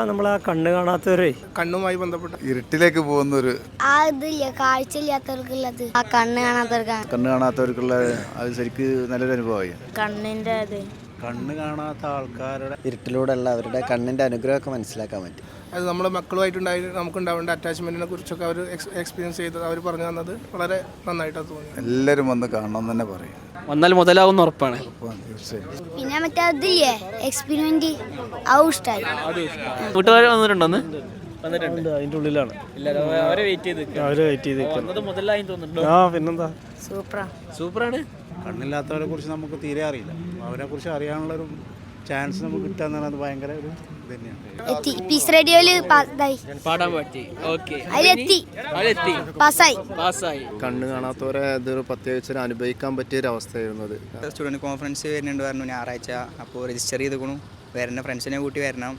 നമ്മളെ കണ്ണ് കാണാത്തവരെ കണ്ണുമായി ബന്ധപ്പെട്ട ഇരുട്ടിലേക്ക് പോകുന്നൊരു കാഴ്ചയില്ലാത്തവർക്കുള്ളത് കണ്ണ് കാണാത്തവർക്കുള്ള അത് ശരിക്ക് നല്ലൊരു അനുഭവമായി. കണ്ണിന്റെ കണ്ണ് കാണാത്ത ആൾക്കാരുടെ ഇരുട്ടിലൂടെയുള്ള അവരുടെ കണ്ണിന്റെ അനുഗ്രഹമൊക്കെ മനസ്സിലാക്കാൻ പറ്റും. അത് നമ്മുടെ മക്കളുമായിട്ടുണ്ടായി നമുക്കുണ്ടാവേണ്ട അറ്റാച്ച്മെന്റിനെ കുറിച്ചൊക്കെ അവർ എക്സ്പീരിയൻസ് ചെയ്തത് അവർ പറഞ്ഞു തന്നത് വളരെ നന്നായിട്ടാണ് തോന്നിയത്. എല്ലാവരും വന്ന് കാണണം തന്നെ പറയും. വന്നാൽ മുതലാവുന്ന ഉറപ്പാണ്. തീർച്ചയായും. പിന്നെ മറ്റേ അതില്ലേ എക്സ്പെരിമെന്റ് ഇഷ്ടായി. കൂട്ടുകാർ വന്നിട്ടുണ്ടോന്ന്? അതിന്റെ ഉള്ളിലാണ് അവരെ വെയിറ്റ് ചെയ്ത് മുതലായി തോന്നുന്നുണ്ടോ? പിന്നെന്താ സൂപ്പറാണ്. കണ്ണില്ലാത്തവരെ കുറിച്ച് നമുക്ക് തീരെ അറിയില്ല. അവരെ കുറിച്ച് അറിയാനുള്ളൊരു ചാൻസ് നമുക്ക് കിട്ടാന്ന് പറഞ്ഞാൽ ഭയങ്കര ഒരു ഇത് തന്നെയാണ്. പീസ് റേഡിയോയില് പാടാൻ പറ്റി. ഓക്കെ, പാസ്സായി. കണ്ണ് കാണാത്തവരെ ഇതൊരു പ്രത്യേകിച്ച് അനുഭവിക്കാൻ പറ്റിയ ഒരു അവസ്ഥയായിരുന്നു അത്. സ്റ്റുഡൻറ്റ് കോൺഫറൻസ് വരുന്നുണ്ട് പറഞ്ഞു ഞായറാഴ്ച. അപ്പോൾ രജിസ്റ്റർ ചെയ്തേക്കണു. വരുന്ന ഫ്രണ്ട്സിനെ കൂട്ടി വരണം.